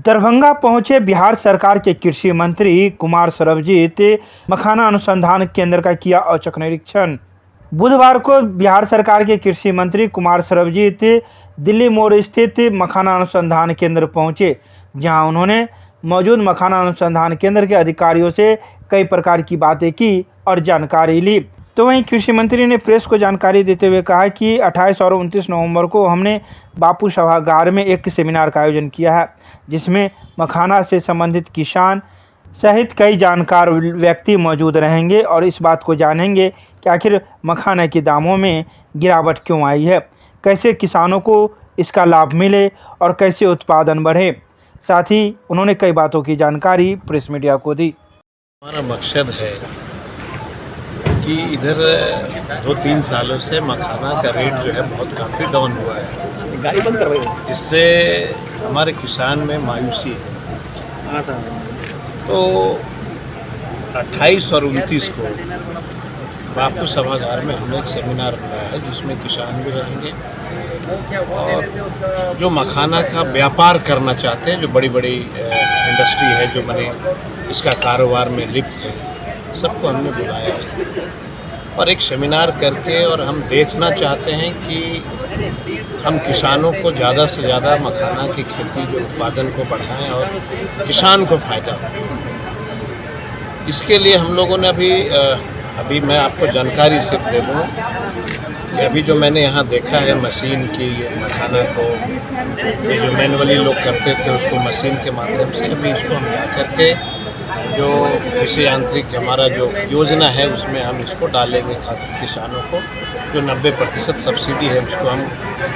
दरभंगा पहुंचे बिहार सरकार के कृषि मंत्री कुमार सरबजीत। मखाना अनुसंधान केंद्र का किया औचक निरीक्षण। बुधवार को बिहार सरकार के कृषि मंत्री कुमार सरबजीत दिल्ली मोड़ स्थित मखाना अनुसंधान केंद्र पहुंचे, जहां उन्होंने मौजूद मखाना अनुसंधान केंद्र के अधिकारियों से कई प्रकार की बातें की और जानकारी ली। तो वहीं कृषि मंत्री ने प्रेस को जानकारी देते हुए कहा कि 28 और 29 नवंबर को हमने बापू सभागार में एक सेमिनार का आयोजन किया है, जिसमें मखाना से संबंधित किसान सहित कई जानकार व्यक्ति मौजूद रहेंगे और इस बात को जानेंगे कि आखिर मखाना के दामों में गिरावट क्यों आई है, कैसे किसानों को इसका लाभ मिले और कैसे उत्पादन बढ़े। साथ ही उन्होंने कई बातों की जानकारी प्रेस मीडिया को दी। हमारा मकसद है कि इधर 2-3 सालों से मखाना का रेट जो है बहुत काफ़ी डाउन हुआ है, गाड़ी बंद करवाइए, जिससे हमारे किसान में मायूसी है। तो 28 और 29 को बापू सभागार में हमने एक सेमिनार रखा है, जिसमें किसान भी रहेंगे और जो मखाना का व्यापार करना चाहते हैं, जो बड़ी बड़ी इंडस्ट्री है, जो बने इसका कारोबार में लिप्त है, सबको हमने बुलाया है और एक सेमिनार करके और हम देखना चाहते हैं कि हम किसानों को ज़्यादा से ज़्यादा मखाना की खेती जो उत्पादन को बढ़ाएं और किसान को फ़ायदा हो। इसके लिए हम लोगों ने अभी मैं आपको जानकारी सिर्फ दे दूँ कि अभी जो मैंने यहाँ देखा है मशीन की मखाना को, ये जो मैनुअली लोग करते थे उसको मशीन के माध्यम से अभी इसको हम जा करके जो कृषि यांत्रिक हमारा जो योजना है उसमें हम इसको डालेंगे खातिर किसानों को, जो 90% सब्सिडी है उसको हम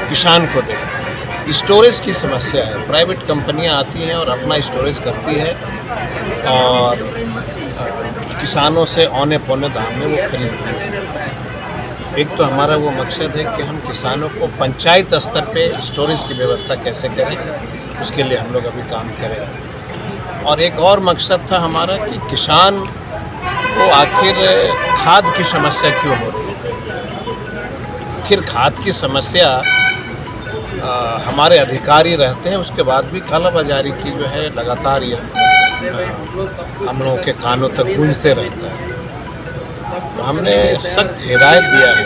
किसान को दें। स्टोरेज की समस्या है, प्राइवेट कंपनियां आती हैं और अपना स्टोरेज करती है और किसानों से औने पौने दाम में वो खरीदती है। एक तो हमारा वो मकसद है कि हम किसानों को पंचायत स्तर पे स्टोरेज की व्यवस्था कैसे करें, उसके लिए हम लोग अभी काम करें। और एक और मकसद था हमारा कि किसान को आखिर खाद की समस्या क्यों हो रही है। आखिर खाद की समस्या हमारे अधिकारी रहते हैं, उसके बाद भी कालाबाजारी की जो है लगातार ये हम लोगों के कानों तक गूंजते रहता है। तो हमने सख्त हिदायत दिया है,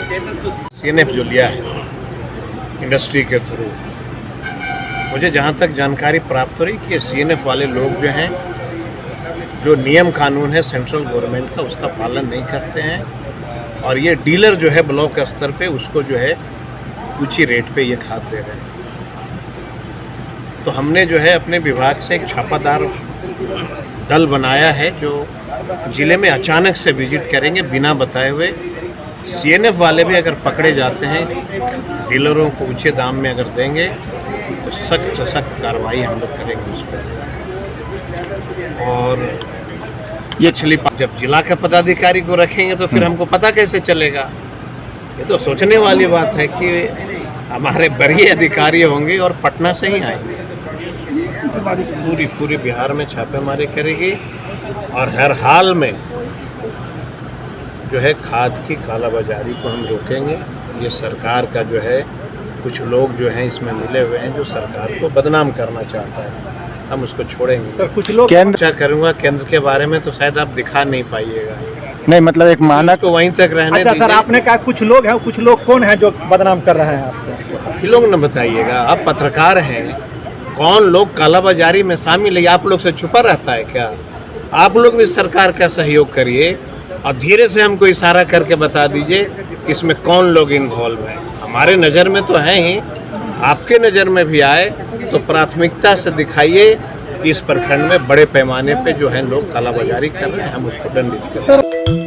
CNF जो लिया है इंडस्ट्री के थ्रू, मुझे जहाँ तक जानकारी प्राप्त हो रही कि ये CNF वाले लोग जो हैं, जो नियम कानून है सेंट्रल गवर्नमेंट का उसका पालन नहीं करते हैं और ये डीलर जो है ब्लॉक स्तर पे उसको जो है ऊंची रेट पे ये खाद दे रहे हैं। तो हमने जो है अपने विभाग से एक छापादार दल बनाया है, जो ज़िले में अचानक से विजिट करेंगे बिना बताए हुए। CNF वाले भी अगर पकड़े जाते हैं, डीलरों को ऊंचे दाम में अगर देंगे तो सख्त से सख्त कार्रवाई हम लोग करेंगे उस पर। और ये जब जिला के पदाधिकारी को रखेंगे तो फिर हमको पता कैसे चलेगा। ये तो सोचने वाली बात है कि हमारे वरीय अधिकारी होंगे और पटना से ही आएंगे, पूरी बिहार में छापेमारी करेगी और हर हाल में जो है खाद की कालाबाजारी को हम रोकेंगे। ये सरकार का जो है कुछ लोग जो हैं इसमें मिले हुए हैं, जो सरकार को बदनाम करना चाहता है, हम उसको छोड़ेंगे। सर कुछ लोग चर्चा करूंगा केंद्र के बारे में तो शायद आप दिखा नहीं पाइएगा। नहीं, मतलब एक मानक तो वहीं तक रहने अच्छा दीजिए। सर, आपने कहा कुछ लोग हैं, कुछ लोग कौन हैं जो बदनाम कर रहे हैं आपको? आप ही लोग न बताइएगा, आप पत्रकार हैं, कौन लोग कालाबाजारी में शामिल है, आप लोग से छुपा रहता है क्या? आप लोग भी सरकार का सहयोग करिए और धीरे से हमको इशारा करके बता दीजिए कि इसमें कौन लोग इन्वॉल्व हैं। हमारे नज़र में तो हैं ही, आपके नज़र में भी आए तो प्राथमिकता से दिखाइए कि इस प्रखंड में बड़े पैमाने पे जो है लोग कालाबाजारी कर रहे हैं, हम उसको दंडित करें।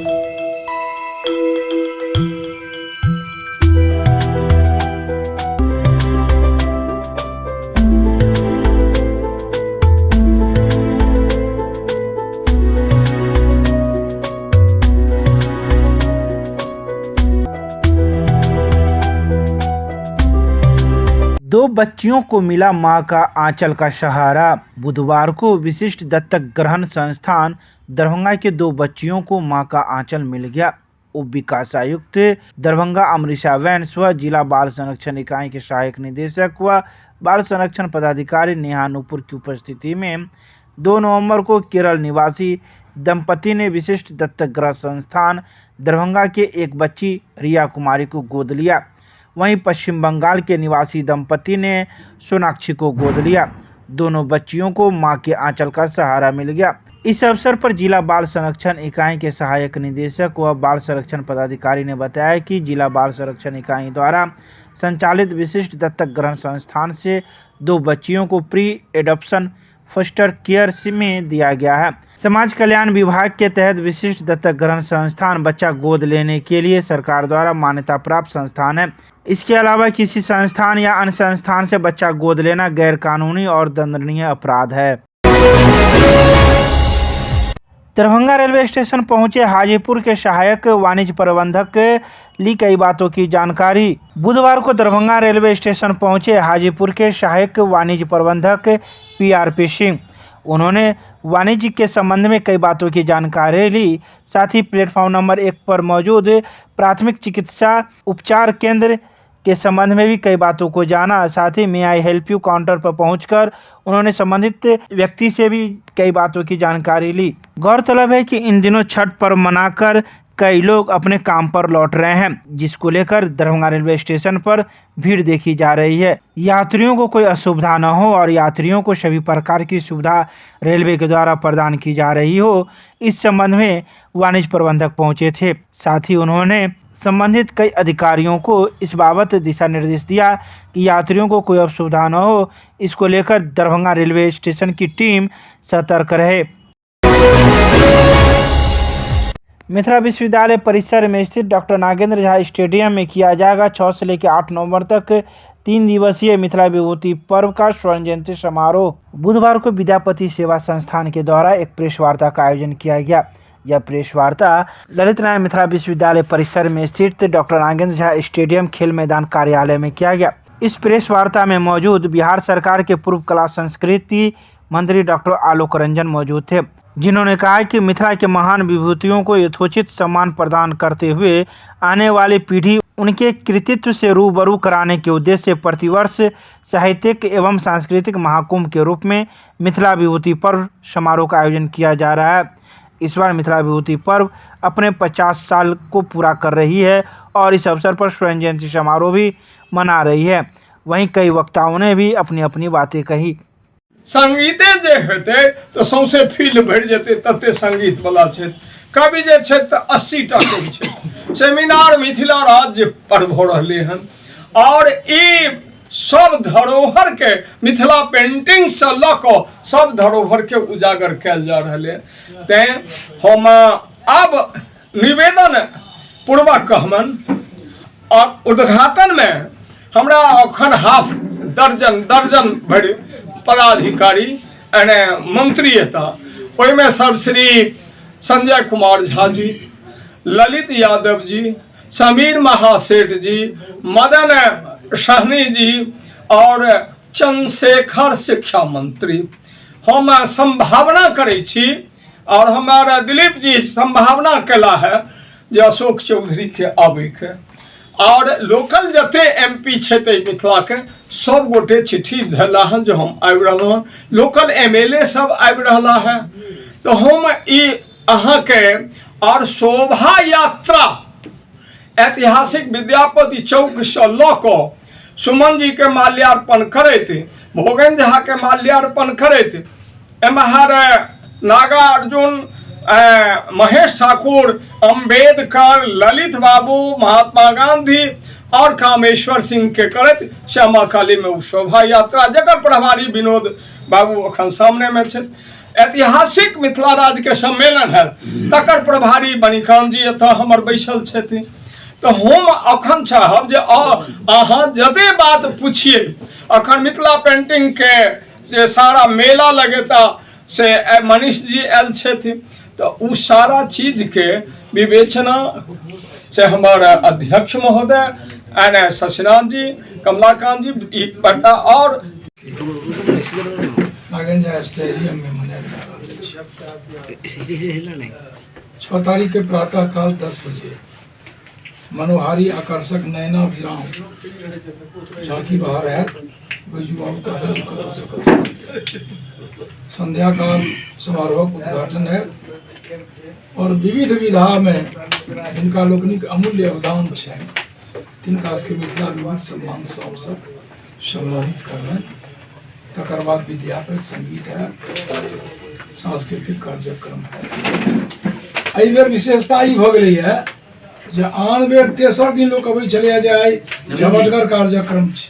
दो बच्चियों को मिला मां का आंचल का सहारा। बुधवार को विशिष्ट दत्तक ग्रहण संस्थान दरभंगा के 2 बच्चियों को मां का आंचल मिल गया। उप विकास आयुक्त दरभंगा अमृता वैन, स्व जिला बाल संरक्षण इकाई के सहायक निदेशक व बाल संरक्षण पदाधिकारी नेहा नूपुर की उपस्थिति में 2 नवंबर को केरल निवासी दंपति ने विशिष्ट दत्तक गृह संस्थान दरभंगा के एक बच्ची रिया कुमारी को गोद लिया। वहीं पश्चिम बंगाल के निवासी दंपति ने सोनाक्षी को गोद लिया। दोनों बच्चियों को मां के आंचल का सहारा मिल गया। इस अवसर पर जिला बाल संरक्षण इकाई के सहायक निदेशक व बाल संरक्षण पदाधिकारी ने बताया कि जिला बाल संरक्षण इकाई द्वारा संचालित विशिष्ट दत्तक ग्रहण संस्थान से 2 बच्चियों को प्री एडॉप्शन फोस्टर केयर में दिया गया है। समाज कल्याण विभाग के तहत विशिष्ट दत्तक ग्रहण संस्थान बच्चा गोद लेने के लिए सरकार द्वारा मान्यता प्राप्त संस्थान है। इसके अलावा किसी संस्थान या अन्य संस्थान से बच्चा गोद लेना गैर कानूनी और दंडनीय अपराध है। दरभंगा रेलवे स्टेशन पहुंचे हाजीपुर के सहायक वाणिज्य प्रबंधक ली कई बातों की जानकारी। बुधवार को दरभंगा रेलवे स्टेशन पहुंचे हाजीपुर के सहायक वाणिज्य प्रबंधक PRP सिंह। उन्होंने वाणिज्य के संबंध में कई बातों की जानकारी ली। साथ ही प्लेटफॉर्म नंबर 1 पर मौजूद प्राथमिक चिकित्सा उपचार केंद्र के संबंध में भी कई बातों को जाना। साथ ही मे आई हेल्प यू काउंटर पर पहुंचकर उन्होंने संबंधित व्यक्ति से भी कई बातों की जानकारी ली। गौरतलब है कि इन दिनों छठ पर्व मनाकर कई लोग अपने काम पर लौट रहे हैं, जिसको लेकर दरभंगा रेलवे स्टेशन पर भीड़ देखी जा रही है। यात्रियों को कोई असुविधा न हो और यात्रियों को सभी प्रकार की सुविधा रेलवे के द्वारा प्रदान की जा रही हो, इस संबंध में वाणिज्य प्रबंधक पहुंचे थे। साथ ही उन्होंने संबंधित कई अधिकारियों को इस बाबत दिशा निर्देश दिया कि यात्रियों को कोई असुविधा न हो। इसको लेकर दरभंगा रेलवे स्टेशन की टीम सतर्क रहे। मिथिला विश्वविद्यालय परिसर में स्थित डॉक्टर नागेंद्र झा स्टेडियम में किया जाएगा 6 से लेकर 8 नवंबर तक 3 दिवसीय मिथिला विभूति पर्व का स्वर्ण जयंती समारोह। बुधवार को विद्यापति सेवा संस्थान के द्वारा एक प्रेस वार्ता का आयोजन किया गया। यह प्रेस वार्ता ललित नारायण मिथिला विश्वविद्यालय परिसर में स्थित डॉक्टर नागेंद्र झा स्टेडियम खेल मैदान कार्यालय में किया गया। इस प्रेस वार्ता में मौजूद बिहार सरकार के पूर्व कला संस्कृति मंत्री डॉक्टर आलोक रंजन मौजूद थे, जिन्होंने कहा कि मिथिला के महान विभूतियों को यथोचित सम्मान प्रदान करते हुए आने वाली पीढ़ी उनके कृतित्व से रूबरू कराने के उद्देश्य से प्रतिवर्ष साहित्यिक एवं सांस्कृतिक महाकुंभ के रूप में मिथिला विभूति पर्व समारोह का आयोजन किया जा रहा है। इस बार मिथिला विभूति पर्व अपने 50 साल को पूरा कर रही है और इस अवसर पर स्वर्ण जयंती समारोह भी मना रही है। वहीं कई वक्ताओं ने भी अपनी अपनी बातें कही। संगीते जे हेतै तो सौंसे फील्ड भरि जेतै तते संगीत वाला छै। कवि जे छै तो 80टा कवि छै। सेमिनार मिथिला राज्य पर भ रहलै हन और ई सब धरोहर के मिथिला पेंटिंग से ल क सब धरोहर के उजागर कयल जा रहलै। तैं हम अब निवेदन पूर्वक कहमन और उद्घाटन में हमरा अखन हाफ दर्जन भरि पदाधिकारी एने मंत्री एता। ओहिमे सब श्री संजय कुमार झा जी, ललित यादव जी, समीर महासेठ जी, मदन सहनी जी और चंद्रशेखर शिक्षा मंत्री। हम संभावना करै छी और हमारा दिलीप जी संभावना कला है जे अशोक चौधरी के आबै के और लोकल जते MP छे मिथिला के सब गोटे चिट्ठी देला हन जो हम आबि रहल हन। लोकल MLA सब आबि रहला है। तो हम ई अहाँ के और शोभा यात्रा ऐतिहासिक विद्यापति चौक से ल क सुमन जी के माल्यार्पण करैत, भोगन झा के माल्यार्पण करैत, एम्हर नागा अर्जुन, महेश ठाकुर, अंबेडकर, ललित बाबू, महात्मा गांधी और कामेश्वर सिंह के करत श्यामा काली में उ शोभा यात्रा जकर प्रभारी विनोद बाबू अखन सामने में छे। ऐतिहासिक मिथिला राज्य के सम्मेलन है तकर प्रभारी बनिकांत जी एतऽ हमर बैसल छथिन। तो हम अखन चाहब जे अहाँ जते बात पूछिए अखन मिथिला पेंटिंग के जे सारा मेला लगेता से मनीष जी आयल छथिन। तो उ सारा चीज के विवेचना से हमारा अध्यक्ष महोदय एन शशिनाथ जी, कमलाकांत जी पट्टा और नागेंद्र स्टेडियम में मनाया जा रहा है 6 तारीख के प्रातः काल 10 बजे मनोहारी आकर्षक नैना विराम झांकी बाहर है बैजू बाबू का भी दिक्कत हो सकता। संध्या काल समारोह उद्घाटन है और विविध विधा में इनका लोकनिक अमूल्य अवदान है तिनका के मिथिला विविध सम्मान से अवसर सम्मानित करबनि। तकर बाद विद्यापति संगीत है, सांस्कृतिक कार्यक्रम है। एहि बेर विशेषता ई भ गेलै है जे आन बेर तेसर दिन लोक अबै चले जाए झमटगर कार्यक्रम छै,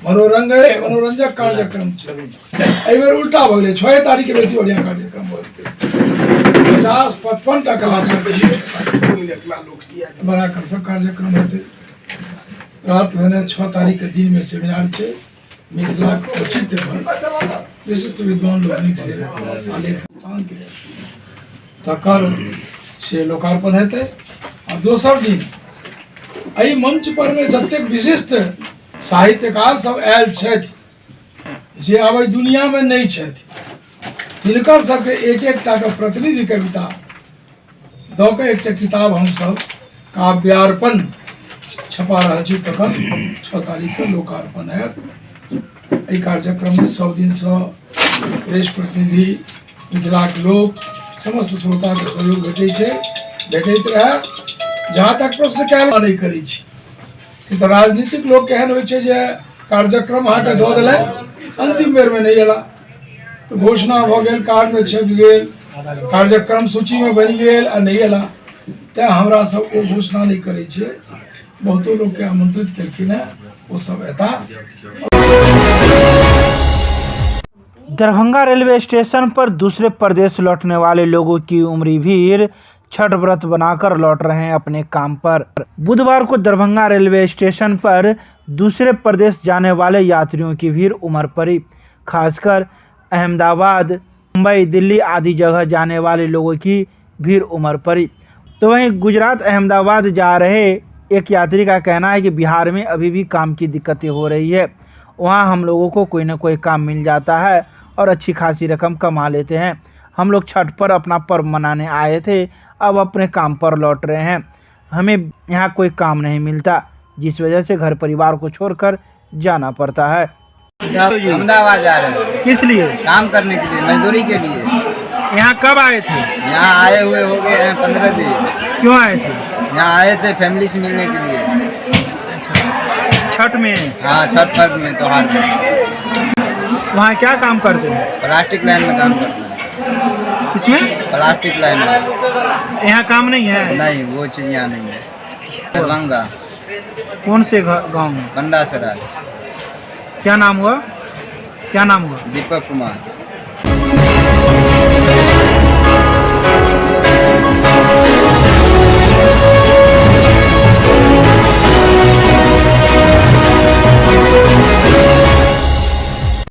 मनोरंजक कार्यक्रम छै। एहि बेर उल्टा भ गेलै, 6 तारीख के बेसी बढ़िया कार्यक्रम भ गेलै। 50-55 टा कलाकार बड़ा आकर्षक कार्यक्रम हेतै। रात भेने 6 तारीख के दिन में सेमिनार छै मिथिला औचित्य पर विशिष्ट विद्वान लोकनिक से आलेख के तकर से लोकार्पण हेतै। और दोसर दिन एहि मंच पर में जतेक विशिष्ट साहित्यकार सब आयल छथि जे आब दुनिया में नहीं छथि तिनकर सबके एक टा के प्रतिनिधि कविता दऽ कऽ एकटा किताब हमसब काव्यार्पण छपा रहल छी। तकर 6 तारीख के लोकार्पण हैत। एहि कार्यक्रम में सब दिन से प्रेस प्रतिनिधि मिथिलाक लोक समस्त श्रोता के सहयोग भेटैत रहे। जहाँ तक प्रश्न कयल नहीं करै छी कि तऽ राजनीतिक लोक केहन होइ छै जे कार्यक्रम अहाँके दऽ देलथि अंतिम बेर में नहीं एला तो घोषणा भऽ गेल, कार्ड में छपि गेल, कार्यक्रम सूची में बनि गेल आ नहीं एला। तैं हमरा सब ओ घोषणा नहीं करै छियै। बहुतो लोग के आमंत्रित केलखिन है, वो सब एता। दरभंगा रेलवे स्टेशन पर दूसरे प्रदेश लौटने वाले लोगों की उमड़ी भीड़ छठ व्रत बनाकर लौट रहे हैं अपने काम पर। बुधवार को दरभंगा रेलवे स्टेशन पर दूसरे प्रदेश जाने वाले यात्रियों की भीड़ उमड़ पड़ी। खासकर अहमदाबाद, मुंबई, दिल्ली आदि जगह जाने वाले लोगों की भीड़ उमड़ पड़ी। तो वहीं गुजरात अहमदाबाद जा रहे एक यात्री का कहना है कि बिहार में अभी भी काम की दिक्कतें हो रही है। वहाँ हम लोगों को कोई ना कोई काम मिल जाता है और अच्छी खासी रकम कमा लेते हैं। हम लोग छठ पर अपना पर्व मनाने आए थे, अब अपने काम पर लौट रहे हैं। हमें यहाँ कोई काम नहीं मिलता, जिस वजह से घर परिवार को छोड़कर जाना पड़ता है। अहमदाबाद जा रहे हैं। किस लिए? काम करने के लिए, मजदूरी के लिए। यहाँ कब आए थे? यहाँ आए हुए हो गए हैं 15 दिन। क्यों आए थे? यहाँ आए थे फैमिली से मिलने के लिए। छठ में? हाँ, छठ पर्व में, त्योहार में। वहाँ क्या काम करते हैं? प्लास्टिक लाइन में काम करते हैं। किसमें? प्लास्टिक लाइन में। यहाँ काम नहीं है? नहीं, वो चीज़ यहाँ नहीं है। दरभंगा। कौन से गांव में? पंडासराय। क्या नाम हुआ? दीपक कुमार।